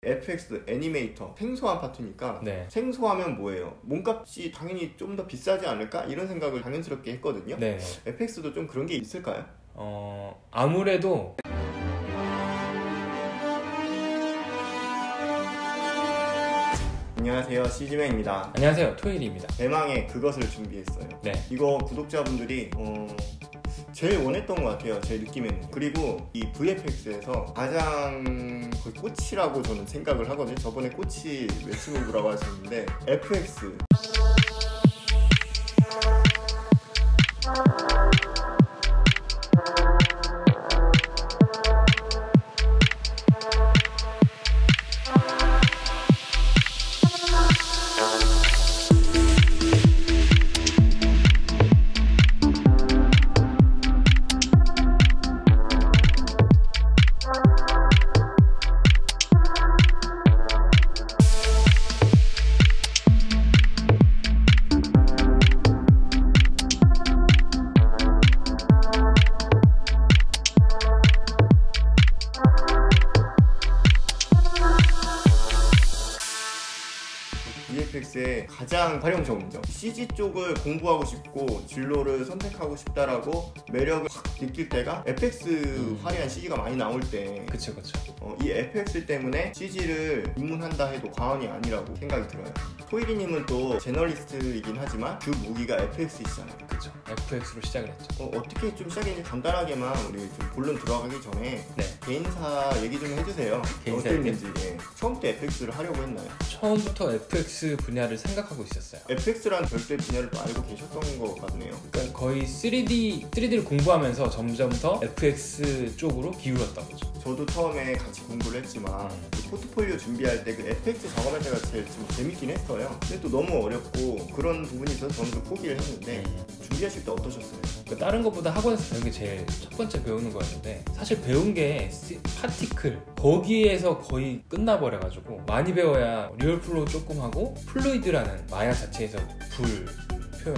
FX 애니메이터 생소한 파트니까 생소하면 뭐예요? 몸값이 당연히 좀 더 비싸지 않을까? 이런 생각을 당연스럽게 했거든요. FX도 좀 그런 게 있을까요? 아무래도 안녕하세요, CG맨입니다. 안녕하세요, 토일입니다. 대망의 그것을 준비했어요. 이거 구독자분들이 제일 원했던 것 같아요, 제 느낌에는. 그리고 이 VFX에서 가장 거의 꽃이라고 저는 생각을 하거든요. 저번에 꽃이 웹스무브라고 하셨는데 FX VFX의 가장 활용 점이죠. CG 쪽을 공부하고 싶고 진로를 선택하고 싶다라고 매력을 확 느낄 때가 FX 화려한 CG가 많이 나올 때, 그쵸. 이 FX 때문에 CG를 입문한다 해도 과언이 아니라고 생각이 들어요. 토이리님은 또 제너리스트이긴 하지만 주 무기가 FX이시잖아요. 그쵸. FX로 시작을 했죠. 어떻게 좀 시작했는지 간단하게만 우리 좀 본론 들어가기 전에 개인사 얘기 좀 해주세요. 어땠는지. 처음부터 FX를 하려고 했나요? 처음부터 FX 분야를 생각하고 있었어요. FX라는 별도의 분야를 또 알고 계셨던 것 같네요. 그러니까 거의 3D를 공부하면서 점점 더 FX 쪽으로 기울었던 거죠. 저도 처음에 같이 공부를 했지만 포트폴리오 준비할 때 그 FX 작업할 때가 제일 좀 재밌긴 했어요. 근데 또 너무 어렵고 그런 부분이 있어서 저는 좀 포기를 했는데 준비하실 때 어떠셨어요? 그러니까 다른 것보다 학원에서 배운 게 제일 첫 번째 배우는 거였는데, 사실 배운 게 파티클 거기에서 거의 끝나버려가지고 많이 배워야 리얼플로우 조금 하고 플루이드라는 마야 자체에서 불 표현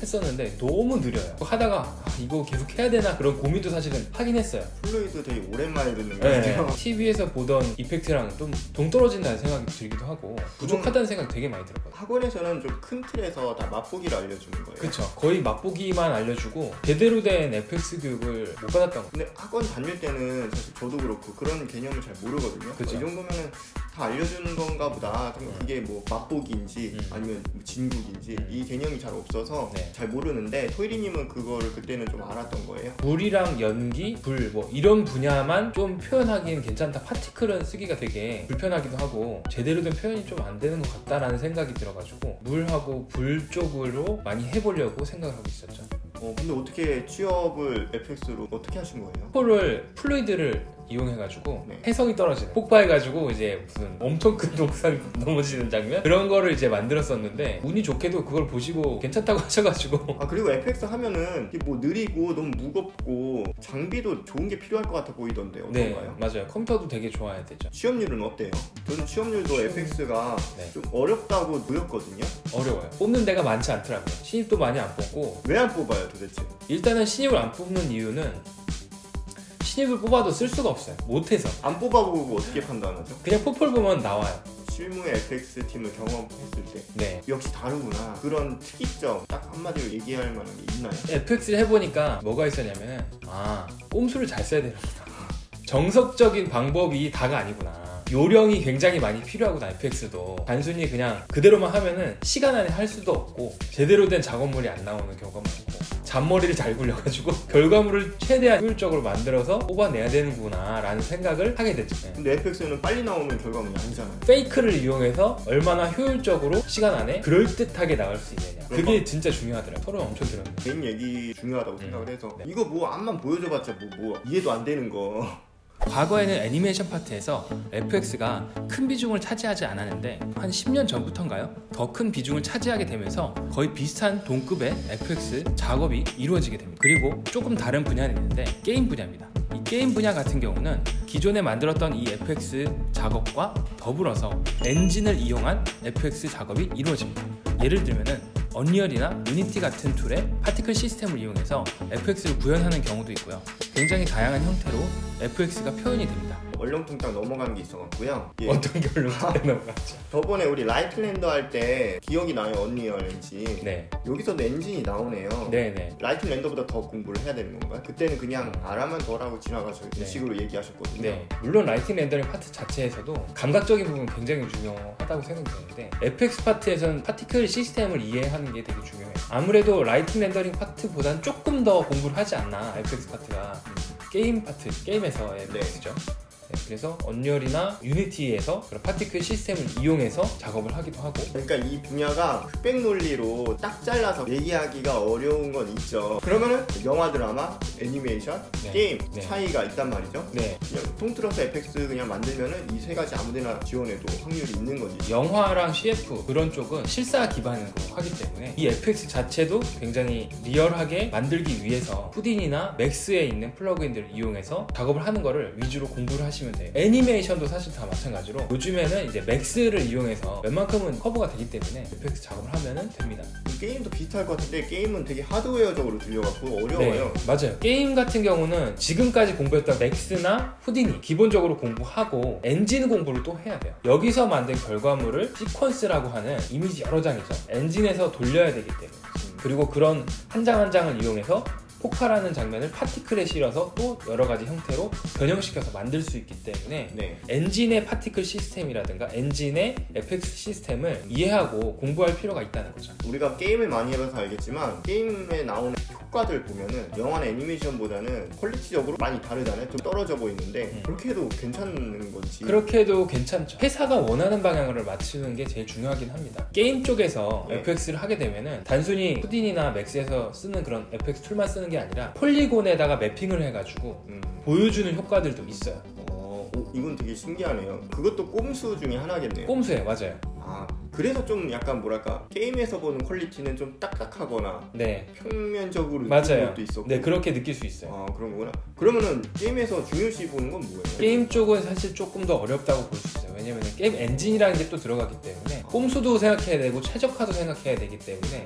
했었는데 너무 느려요. 하다가 이거 계속 해야 되나 그런 고민도 사실은 하긴 했어요. 플루이드 되게 오랜만에 듣는 것 같아요. TV에서 보던 이펙트랑 좀 동떨어진다는 생각이 들기도 하고 부족하다는 생각이 되게 많이 들었거든요. 학원에서는 좀 큰 틀에서 다 맛보기를 알려주는 거예요. 그쵸. 거의 맛보기만 알려주고 제대로 된 FX 교육을 못 받았던 거예요. 근데 학원 다닐 때는 사실 저도 그렇고 그런 개념을 잘 모르거든요. 이 정도면은 다 알려주는 건가 보다. 그게 뭐 맛보기인지 아니면 진국인지 이 개념이 잘 없어서 잘 모르는데, 토이리님은 그거를 그때는 좀 알았던 거예요? 물이랑 연기, 불 뭐 이런 분야만 좀 표현하기는 괜찮다. 파티클은 쓰기가 되게 불편하기도 하고 제대로 된 표현이 좀 안 되는 것 같다라는 생각이 들어가지고 물하고 불 쪽으로 많이 해보려고 생각을 하고 있었죠. 근데 어떻게 취업을 FX로 어떻게 하신 거예요? 플루이드를 이용해가지고 해성이 떨어지는, 폭발해가지고 이제 무슨 엄청 큰 동산이 넘어지는 장면, 그런 거를 이제 만들었었는데 운이 좋게도 그걸 보시고 괜찮다고 하셔가지고. 그리고 FX 하면은 뭐 느리고 너무 무겁고 장비도 좋은 게 필요할 것 같아 보이던데 어떤가요? 맞아요. 컴퓨터도 되게 좋아야 되죠. 취업률은 어때요? 저는 취업률도 FX가 좀 어렵다고 보였거든요. 어려워요. 뽑는 데가 많지 않더라고요. 신입도 많이 안 뽑고. 왜 안 뽑아요 도대체? 일단은 신입을 안 뽑는 이유는 신입을 뽑아도 쓸 수가 없어요. 못해서. 안 뽑아보고 어떻게 판단하죠? 그냥 포폴 보면 나와요. 실무의 FX 팀을 경험했을 때 역시 다르구나. 그런 특이점 딱 한마디로 얘기할 만한 게 있나요? FX를 해보니까 뭐가 있었냐면 꼼수를 잘 써야 되는구나. 정석적인 방법이 다가 아니구나. 요령이 굉장히 많이 필요하구나. FX도 단순히 그냥 그대로만 하면은 시간 안에 할 수도 없고 제대로 된 작업물이 안 나오는 경우가 많고, 잔머리를 잘 굴려가지고 결과물을 최대한 효율적으로 만들어서 뽑아내야 되는구나 라는 생각을 하게 됐죠. 근데 FX는 빨리 나오는 결과물이 아니잖아요. 페이크를 이용해서 얼마나 효율적으로 시간 안에 그럴듯하게 나올 수 있느냐, 그게 진짜 중요하더라고요. 서로 엄청 들었는데 개인 얘기 중요하다고 생각을 해서 이거 뭐 앞만 보여줘봤자 뭐 이해도 안 되는 거. 과거에는 애니메이션 파트에서 FX가 큰 비중을 차지하지 않았는데 한 10년 전부터인가요? 더 큰 비중을 차지하게 되면서 거의 비슷한 동급의 FX 작업이 이루어지게 됩니다. 그리고 조금 다른 분야는 있는데 게임 분야입니다. 이 게임 분야 같은 경우는 기존에 만들었던 이 FX 작업과 더불어서 엔진을 이용한 FX 작업이 이루어집니다. 예를 들면은 언리얼이나 유니티 같은 툴의 파티클 시스템을 이용해서 FX를 구현하는 경우도 있고요. 굉장히 다양한 형태로 FX가 표현이 됩니다. 얼렁뚱땅 넘어간 게 있어갖고요. 어떤 게 얼렁뚱땅 넘어갔죠? 저번에 우리 라이트 랜더 할 때 기억이 나요. 언리얼 엔진. 네. 여기서도 엔진이 나오네요. 네네. 라이트 랜더보다 더 공부를 해야 되는 건가요? 그때는 그냥 알아만 덜하고 지나가서 이런 네. 식으로 얘기하셨거든요. 네. 물론 라이팅 렌더링 파트 자체에서도 감각적인 부분 굉장히 중요하다고 생각되는데 FX 파트에서는 파티클 시스템을 이해하는 게 되게 중요해요. 아무래도 라이팅 렌더링 파트보다는 조금 더 공부를 하지 않나 FX 파트가. 게임 파트, 게임에서의 FX죠. 네, 그래서 언리얼이나 유니티에서 그런 파티클 시스템을 이용해서 작업을 하기도 하고. 그러니까 이 분야가 흑백 논리로 딱 잘라서 얘기하기가 어려운 건 있죠. 그러면은 영화, 드라마, 애니메이션, 네. 게임 네. 차이가 있단 말이죠. 네. 그냥 통틀어서 FX 그냥 만들면은 이 세 가지 아무데나 지원해도 확률이 있는 거지. 영화랑 CF 그런 쪽은 실사 기반으로 하기 때문에 이 FX 자체도 굉장히 리얼하게 만들기 위해서 푸딘이나 맥스에 있는 플러그인들을 이용해서 작업을 하는 거를 위주로 공부를 하시면 돼요. 애니메이션도 사실 다 마찬가지로 요즘에는 이제 맥스를 이용해서 웬만큼은 커버가 되기 때문에 FX 작업을 하면은 됩니다. 게임도 비슷할 것 같은데 게임은 되게 하드웨어적으로 들려갖고 어려워요. 네, 맞아요. 게임 같은 경우는 지금까지 공부했던 맥스나 후디니 기본적으로 공부하고 엔진 공부를 또 해야 돼요. 여기서 만든 결과물을 시퀀스라고 하는 이미지 여러 장이죠. 엔진에서 돌려야 되기 때문에. 그리고 그런 한 장 한 장을 이용해서 폭발하는 장면을 파티클에 실어서 또 여러 가지 형태로 변형시켜서 만들 수 있기 때문에 네. 엔진의 파티클 시스템이라든가 엔진의 FX 시스템을 이해하고 공부할 필요가 있다는 거죠. 우리가 게임을 많이 해봐서 알겠지만 게임에 나오는 효과들 보면은 영화나 애니메이션보다는 퀄리티적으로 많이 다르잖아요. 좀 떨어져 보이는데 그렇게 해도 괜찮은 건지. 그렇게 해도 괜찮죠. 회사가 원하는 방향을 맞추는 게 제일 중요하긴 합니다. 게임 쪽에서 네. FX를 하게 되면은 단순히 후딘이나 맥스에서 쓰는 그런 FX 툴만 쓰는 게 아니라 폴리곤에다가 매핑을 해가지고 보여주는 효과들도 있어요. 이건 되게 신기하네요. 그것도 꼼수 중에 하나겠네요. 꼼수예요, 맞아요. 아, 그래서 좀 약간 뭐랄까 게임에서 보는 퀄리티는 좀 딱딱하거나 네, 평면적으로 느끼는 맞아요. 것도 있었고. 네, 그렇게 느낄 수 있어요. 아, 그런 거구나. 그러면은 게임에서 중요시 보는 건 뭐예요? 게임 쪽은 사실 조금 더 어렵다고 볼 수 있어요. 왜냐면 게임 엔진이라는 게 또 들어가기 때문에 꼼수도 생각해야 되고 최적화도 생각해야 되기 때문에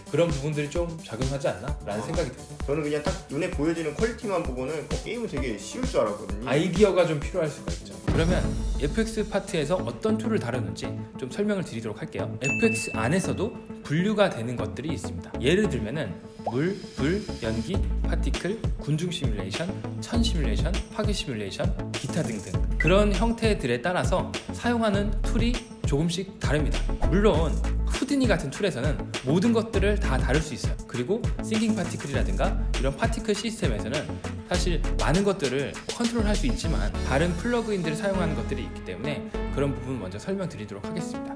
그런 부분들이 좀 작용하지 않나? 라는 생각이 듭니다. 저는 그냥 딱 눈에 보여지는 퀄리티만 보고는 게임은 되게 쉬울 줄 알았거든요. 아이디어가 좀 필요할 수가 있죠. 그러면 FX 파트에서 어떤 툴을 다루는지 좀 설명을 드리도록 할게요. FX 안에서도 분류가 되는 것들이 있습니다. 예를 들면은 물, 불, 연기, 파티클, 군중 시뮬레이션, 천 시뮬레이션, 파괴 시뮬레이션, 기타 등등 그런 형태들에 따라서 사용하는 툴이 조금씩 다릅니다. 물론 후디니 같은 툴에서는 모든 것들을 다 다룰 수 있어요. 그리고 싱킹 파티클이라든가 이런 파티클 시스템에서는 사실 많은 것들을 컨트롤할 수 있지만 다른 플러그인들을 사용하는 것들이 있기 때문에 그런 부분 먼저 설명드리도록 하겠습니다.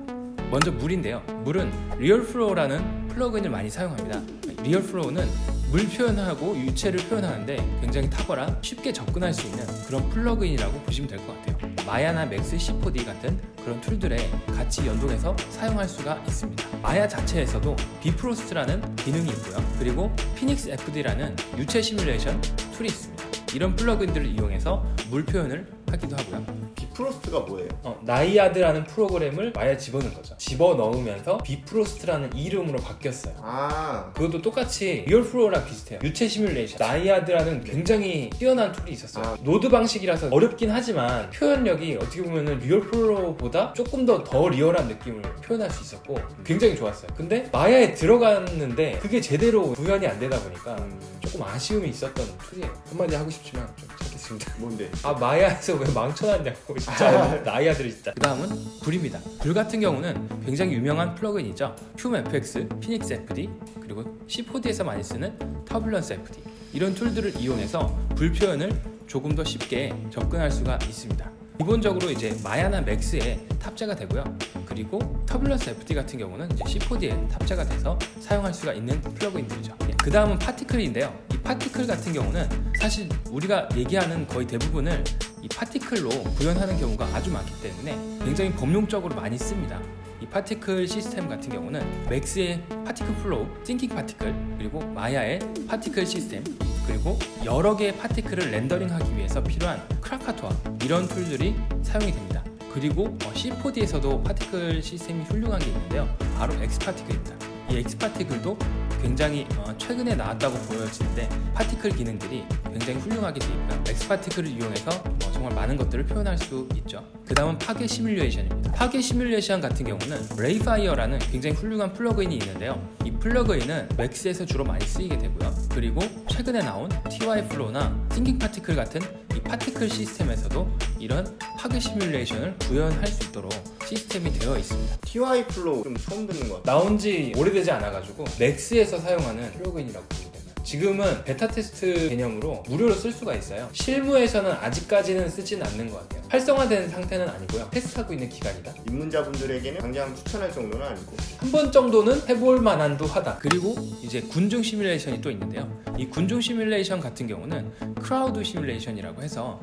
먼저 물인데요. 물은 리얼플로우라는 플러그인을 많이 사용합니다. 리얼플로우는 물 표현하고 유체를 표현하는데 굉장히 탁월한 쉽게 접근할 수 있는 그런 플러그인이라고 보시면 될 것 같아요. 마야나 맥스 C4D 같은 그런 툴들에 같이 연동해서 사용할 수가 있습니다. 마야 자체에서도 비프로스트라는 기능이 있고요. 그리고 피닉스 FD라는 유체 시뮬레이션 툴이 있습니다. 이런 플러그인들을 이용해서 물 표현을 하기도 하고요. 비프로스트가 뭐예요? 나이아드라는 프로그램을 마야에 집어넣은 거죠. 집어넣으면서 비프로스트라는 이름으로 바뀌었어요. 아, 그것도 똑같이 리얼플로우랑 비슷해요. 유체 시뮬레이션 나이아드라는 굉장히 뛰어난 툴이 있었어요. 노드 방식이라서 어렵긴 하지만 표현력이 어떻게 보면 리얼플로우보다 조금 더 리얼한 느낌을 표현할 수 있었고 굉장히 좋았어요. 근데 마야에 들어갔는데 그게 제대로 구현이 안 되다 보니까 조금 아쉬움이 있었던 툴이에요. 한마디 하고 싶지만 좀 찾겠습니다. 뭔데? 아, 마야에서 왜 망쳐놨냐고 진짜 나이아들이 진짜. 그 다음은 불입니다. 불 같은 경우는 굉장히 유명한 플러그인이죠. 큐엠FX, 피닉스 FD, 그리고 C4D에서 많이 쓰는 터뷸런스 FD 이런 툴들을 이용해서 불 표현을 조금 더 쉽게 접근할 수가 있습니다. 기본적으로 이제 마야나 맥스에 탑재가 되고요. 그리고 터뷸런스 FD 같은 경우는 이제 C4D에 탑재가 돼서 사용할 수가 있는 플러그인들이죠. 그 다음은 파티클인데요. 이 파티클 같은 경우는 사실 우리가 얘기하는 거의 대부분을 이 파티클로 구현하는 경우가 아주 많기 때문에 굉장히 범용적으로 많이 씁니다. 이 파티클 시스템 같은 경우는 맥스의 파티클 플로우, 싱킹 파티클, 그리고 마야의 파티클 시스템, 그리고 여러 개의 파티클을 렌더링하기 위해서 필요한 크라카토아 이런 툴들이 사용이 됩니다. 그리고 C4D에서도 파티클 시스템이 훌륭한 게 있는데요. 바로 X파티클입니다. 이 X파티클도 굉장히 최근에 나왔다고 보여지는데 파티클 기능들이 굉장히 훌륭하게 되어 있고요. X파티클을 이용해서 정말 많은 것들을 표현할 수 있죠. 그 다음은 파괴 시뮬레이션입니다. 파괴 시뮬레이션 같은 경우는 레이파이어라는 굉장히 훌륭한 플러그인이 있는데요. 이 플러그인은 맥스에서 주로 많이 쓰이게 되고요. 그리고 최근에 나온 TY플로우나 띵킹 파티클 같은 이 파티클 시스템에서도 이런 파괴 시뮬레이션을 구현할 수 있도록 시스템이 되어 있습니다. TY플로우 좀 처음 듣는 것 같아요. 나온 지 오래되지 않아가지고 맥스에서 사용하는 플러그인이라고 보면 됩니다. 지금은 베타 테스트 개념으로 무료로 쓸 수가 있어요. 실무에서는 아직까지는 쓰진 않는 것 같아요. 활성화된 상태는 아니고요. 테스트하고 있는 기간이다. 입문자분들에게는 당장 추천할 정도는 아니고 한 번 정도는 해볼 만한도 하다. 그리고 이제 군중 시뮬레이션이 또 있는데요. 이 군중 시뮬레이션 같은 경우는 크라우드 시뮬레이션이라고 해서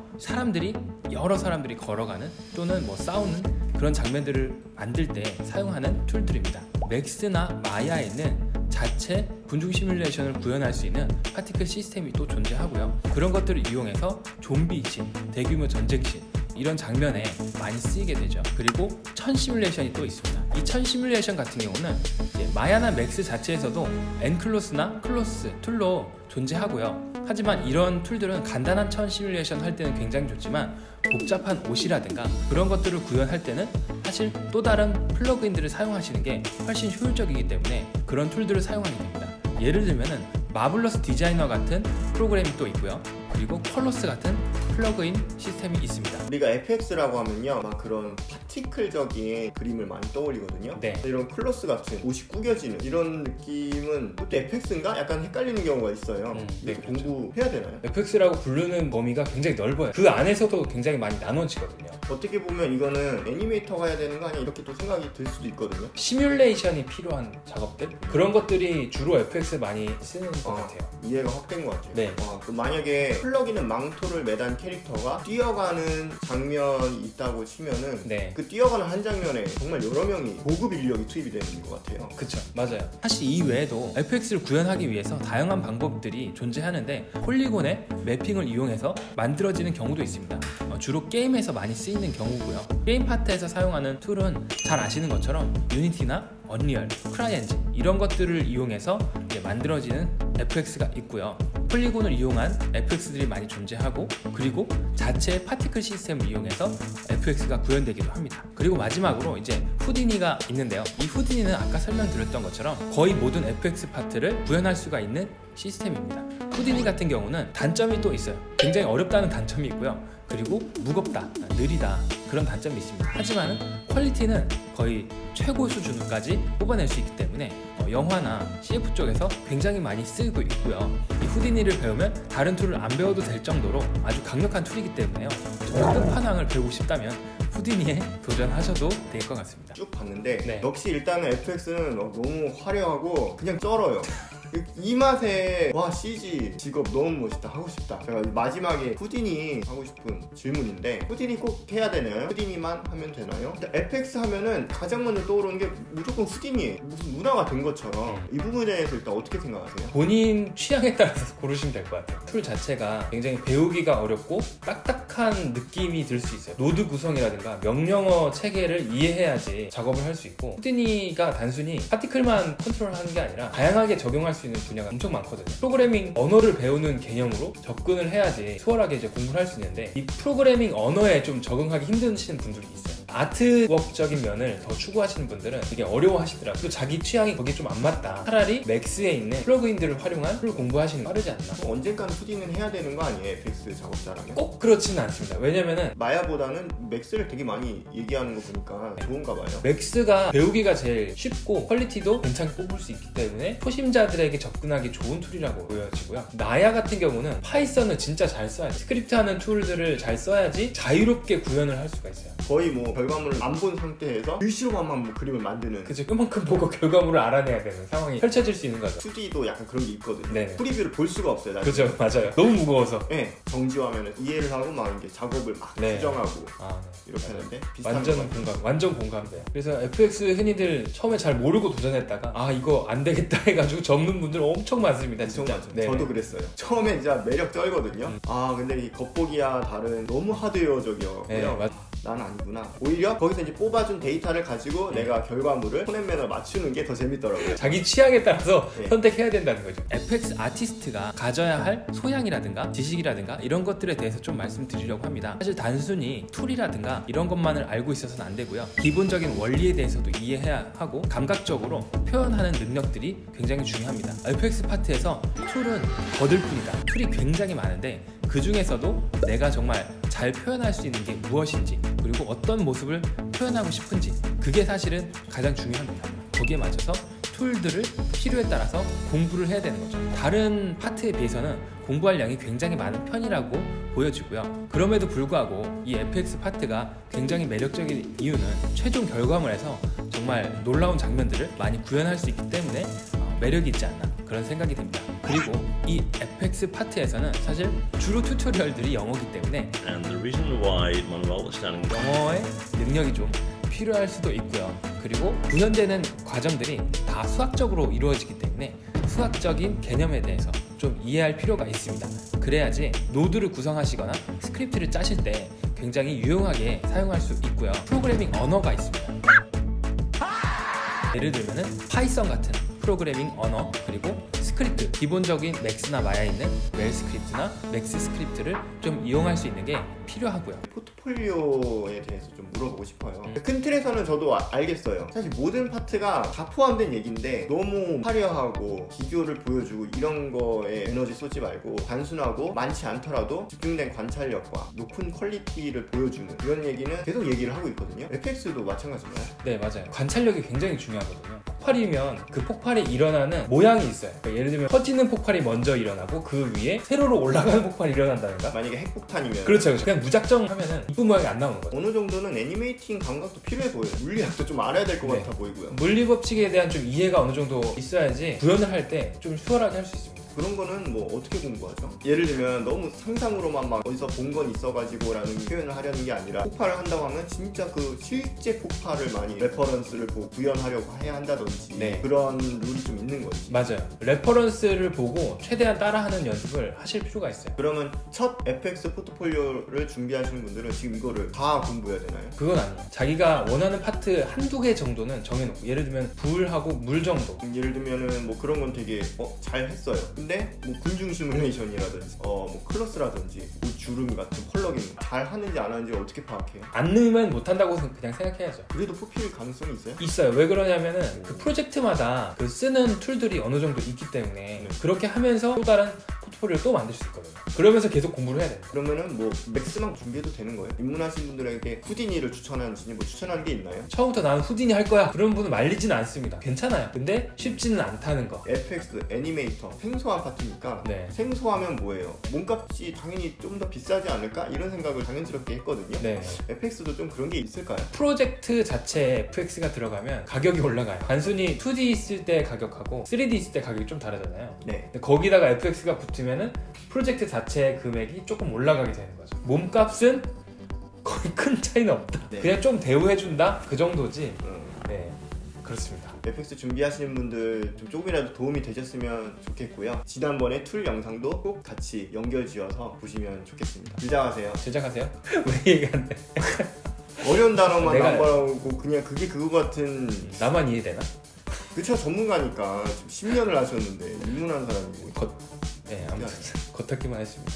여러 사람들이 걸어가는 또는 싸우는 그런 장면들을 만들 때 사용하는 툴들입니다. 맥스나 마야에는 자체 군중 시뮬레이션을 구현할 수 있는 파티클 시스템이 또 존재하고요. 그런 것들을 이용해서 좀비씬, 대규모 전쟁씬 이런 장면에 많이 쓰이게 되죠. 그리고 천 시뮬레이션이 또 있습니다. 이 천 시뮬레이션 같은 경우는 이제 마야나 맥스 자체에서도 엔클로스나 클로스 툴로 존재하고요. 하지만 이런 툴들은 간단한 천 시뮬레이션 할 때는 굉장히 좋지만 복잡한 옷이라든가 그런 것들을 구현할 때는 사실 또 다른 플러그인들을 사용하시는 게 훨씬 효율적이기 때문에 그런 툴들을 사용하게 됩니다. 예를 들면은 마블러스 디자이너 같은 프로그램이 또 있고요. 그리고 컬러스 같은 플러그인 시스템이 있습니다. 우리가 FX라고 하면요, 막 그런 파티클적인 그림을 많이 떠올리거든요. 네. 이런 클로스 같은 옷이 구겨지는 이런 느낌은 그것도 FX인가? 약간 헷갈리는 경우가 있어요. 네, 그렇죠. 공부해야 되나요? FX라고 부르는 범위가 굉장히 넓어요. 그 안에서도 굉장히 많이 나눠지거든요. 어떻게 보면 이거는 애니메이터가 해야 되는 거 아니야? 이렇게 또 생각이 들 수도 있거든요. 시뮬레이션이 필요한 작업들? 그런 것들이 주로 FX 많이 쓰는 것 같아요. 이해가 확 된 것 같아요. 네. 그럼 만약에 플러그인은 망토를 매단 캐릭터가 뛰어가는 장면이 있다고 치면은 네. 그 뛰어가는 한 장면에 정말 여러 명이 고급 인력이 투입이 되는 것 같아요. 그쵸, 맞아요. 사실 이 외에도 FX를 구현하기 위해서 다양한 방법들이 존재하는데 폴리곤의 매핑을 이용해서 만들어지는 경우도 있습니다. 주로 게임에서 많이 쓰이는 경우고요. 게임 파트에서 사용하는 툴은 잘 아시는 것처럼 유니티나 언리얼, 크라이엔진 이런 것들을 이용해서 이제 만들어지는 FX가 있고요. 폴리곤을 이용한 FX들이 많이 존재하고 그리고 자체 파티클 시스템을 이용해서 FX가 구현되기도 합니다. 그리고 마지막으로 이제 후디니가 있는데요. 이 후디니는 아까 설명드렸던 것처럼 거의 모든 FX 파트를 구현할 수가 있는 시스템입니다. 후디니 같은 경우는 단점이 또 있어요. 굉장히 어렵다는 단점이 있고요. 그리고 무겁다, 느리다 그런 단점이 있습니다. 하지만 퀄리티는 거의 최고 수준까지 뽑아낼 수 있기 때문에 영화나 CF 쪽에서 굉장히 많이 쓰이고 있고요. 이 후디니를 배우면 다른 툴을 안 배워도 될 정도로 아주 강력한 툴이기 때문에요. 정말 끝판왕을 배우고 싶다면 후디니에 도전하셔도 될 것 같습니다. 쭉 봤는데 네. 역시 일단은 FX는 너무 화려하고 그냥 쩔어요. 이 맛에 와 CG 직업 너무 멋있다, 하고 싶다. 제가 마지막에 후디니 하고 싶은 질문인데 후디니 꼭 해야 되나요? 후디니만 하면 되나요? FX 하면은 가장 먼저 떠오르는 게 무조건 후디니예요. 무슨 문화가 된 것처럼. 이 부분에 대해서 일단 어떻게 생각하세요? 본인 취향에 따라서 고르시면 될 것 같아요. 툴 자체가 굉장히 배우기가 어렵고 딱딱한 느낌이 들 수 있어요. 노드 구성이라든가 명령어 체계를 이해해야지 작업을 할 수 있고 후디니가 단순히 파티클만 컨트롤하는 게 아니라 다양하게 적용할 수 있는 분야가 엄청 많거든요. 프로그래밍 언어를 배우는 개념으로 접근을 해야지 수월하게 이제 공부를 할 수 있는데 이 프로그래밍 언어에 좀 적응하기 힘드시는 분들이 있어요. 아트웍적인 면을 더 추구하시는 분들은 되게 어려워하시더라고요. 또 자기 취향이 거기에 좀 안 맞다. 차라리 맥스에 있는 플러그인들을 활용한 툴 공부하시는 게 빠르지 않나. 언젠가는 후디는 해야 되는 거 아니에요? FX 작업자라면? 꼭 그렇지는 않습니다. 왜냐면은 마야보다는 맥스를 되게 많이 얘기하는 거 보니까 좋은가 봐요. 맥스가 배우기가 제일 쉽고 퀄리티도 괜찮게 뽑을 수 있기 때문에 초심자들에게 접근하기 좋은 툴이라고 보여지고요. 마야 같은 경우는 파이썬을 진짜 잘 써야 돼. 스크립트하는 툴들을 잘 써야지 자유롭게 구현을 할 수가 있어요. 거의 뭐 결과물을 안 본 상태에서 글씨로만 뭐 그림을 만드는. 그죠. 그만큼 보고 결과물을 알아내야 되는 상황이 펼쳐질 수 있는 거죠. 2D도 약간 그런 게 있거든요. 네네. 프리뷰를 볼 수가 없어요. 나중에. 그죠, 맞아요. 너무 무거워서. 네, 정지화면은 이해를 하고 막 이렇게 작업을 막 네. 수정하고 네. 이렇게 하는데 비슷한 완전 공감돼요. 그래서 FX 흔히들 처음에 잘 모르고 도전했다가 아 이거 안 되겠다 해가지고 접는 분들 엄청 많습니다. 엄청 진짜. 많죠. 네. 저도 그랬어요. 처음에 진짜 매력 쩔거든요. 아 근데 이 겉보기와 다른 너무 하드웨어적이었고요. 네, 난 아니구나. 오히려 거기서 이제 뽑아준 데이터를 가지고 내가 결과물을 톤앤매너를 맞추는 게 더 재밌더라고요. 자기 취향에 따라서 네. 선택해야 된다는 거죠. FX 아티스트가 가져야 할 소양이라든가 지식이라든가 이런 것들에 대해서 좀 말씀드리려고 합니다. 사실 단순히 툴이라든가 이런 것만을 알고 있어서는 안 되고요. 기본적인 원리에 대해서도 이해해야 하고 감각적으로 표현하는 능력들이 굉장히 중요합니다. FX 파트에서 툴은 거들뿐이다. 툴이 굉장히 많은데 그 중에서도 내가 정말 잘 표현할 수 있는 게 무엇인지, 그리고 어떤 모습을 표현하고 싶은지, 그게 사실은 가장 중요합니다. 거기에 맞춰서 툴들을 필요에 따라서 공부를 해야 되는 거죠. 다른 파트에 비해서는 공부할 양이 굉장히 많은 편이라고 보여지고요. 그럼에도 불구하고 이 FX 파트가 굉장히 매력적인 이유는 최종 결과물에서 정말 놀라운 장면들을 많이 구현할 수 있기 때문에 매력이 있지 않나 그런 생각이 듭니다. 그리고 이 FX 파트에서는 사실 주로 튜토리얼들이 영어이기 때문에 And the reason why Manuel is standing 영어의 능력이 좀 필요할 수도 있고요. 그리고 구현되는 과정들이 다 수학적으로 이루어지기 때문에 수학적인 개념에 대해서 좀 이해할 필요가 있습니다. 그래야지 노드를 구성하시거나 스크립트를 짜실 때 굉장히 유용하게 사용할 수 있고요. 프로그래밍 언어가 있습니다. 예를 들면은 파이썬 같은 프로그래밍 언어, 그리고 스크립트, 기본적인 맥스나 마야에 있는 웰 스크립트나 맥스 스크립트를 좀 이용할 수 있는 게 필요하고요. 포트폴리오에 대해서 좀 물어보고 싶어요. 큰 틀에서는 저도 알겠어요. 사실 모든 파트가 다 포함된 얘기인데 너무 화려하고 기교를 보여주고 이런 거에 에너지 쏟지 말고 단순하고 많지 않더라도 집중된 관찰력과 높은 퀄리티를 보여주는 이런 얘기는 계속 얘기를 하고 있거든요. FX도 마찬가지인가요? 네, 맞아요. 관찰력이 굉장히 중요하거든요. 폭발이면 그 폭발이 일어나는 모양이 있어요. 그러니까 예를 들면 터지는 폭발이 먼저 일어나고 그 위에 세로로 올라가는 폭발이 일어난다든가. 만약에 핵폭탄이면 그렇죠. 그냥 무작정 하면은 이쁜 모양이 안 나오는 거죠. 어느 정도는 애니메이팅 감각도 필요해 보여요. 물리학도 좀 알아야 될 것 네. 같아 보이고요. 물리 법칙에 대한 좀 이해가 어느 정도 있어야지 구현을 할 때 좀 수월하게 할 수 있습니다. 그런 거는 뭐 어떻게 공부하죠? 예를 들면 너무 상상으로만 막 어디서 본 건 있어가지고 라는 표현을 하려는 게 아니라 폭발을 한다고 하면 진짜 그 실제 폭발을 많이 레퍼런스를 보고 구현하려고 해야 한다든지 네. 그런 룰이 좀 있는 거지. 맞아요. 레퍼런스를 보고 최대한 따라하는 연습을 하실 필요가 있어요. 그러면 첫 FX 포트폴리오를 준비하시는 분들은 지금 이거를 다 공부해야 되나요? 그건 아니에요. 자기가 원하는 파트 한두 개 정도는 정해놓고, 예를 들면 불하고 물 정도. 예를 들면은 뭐 그런 건 되게 잘 했어요. 근데 뭐 군중 시뮬레이션이라든지 뭐 클러스라든지 뭐 주름 같은 펄러깅 잘 하는지 안 하는지 어떻게 파악해요? 안 넣으면 못한다고 그냥 생각해야죠. 그래도 뽑힐 가능성이 있어요? 있어요. 왜 그러냐면은 그 프로젝트마다 그 쓰는 툴들이 어느 정도 있기 때문에 네. 그렇게 하면서 또 다른 포트폴리오를 또 만들 수 있거든요. 그러면서 계속 공부를 해야 돼요. 그러면은 뭐 맥스만 준비해도 되는 거예요? 입문하신 분들에게 후디니를 추천하는지 뭐 추천하는 게 있나요? 처음부터 나는 후디니 할 거야 그런 분은 말리지는 않습니다. 괜찮아요. 근데 쉽지는 않다는 거. FX 애니메이터 생소한 파트니까 네. 생소하면 뭐예요? 몸값이 당연히 좀 더 비싸지 않을까? 이런 생각을 당연스럽게 했거든요. 네. FX도 좀 그런 게 있을까요? 프로젝트 자체에 FX가 들어가면 가격이 올라가요. 단순히 2D 있을 때 가격하고 3D 있을 때 가격이 좀 다르잖아요. 네. 근데 거기다가 FX가 붙으면은 프로젝트 자체의 금액이 조금 올라가게 되는 거죠. 몸값은 거의 큰 차이는 없다. 네. 그냥 좀 대우해준다? 그 정도지. 네, 그렇습니다. FX 준비하시는 분들 좀 조금이라도 도움이 되셨으면 좋겠고요. 지난번에 툴 영상도 꼭 같이 연결지어서 보시면 좋겠습니다. 제작하세요. 제작하세요? 왜 얘기 안 돼? 어려운 단어만 내가- 나오고 그냥 그게 그거 같은 나만 이해되나? 그쵸 전문가니까 지금 10년을 하셨는데 입문한 사람이고 네, 아무튼 겉핥기만 했습니다.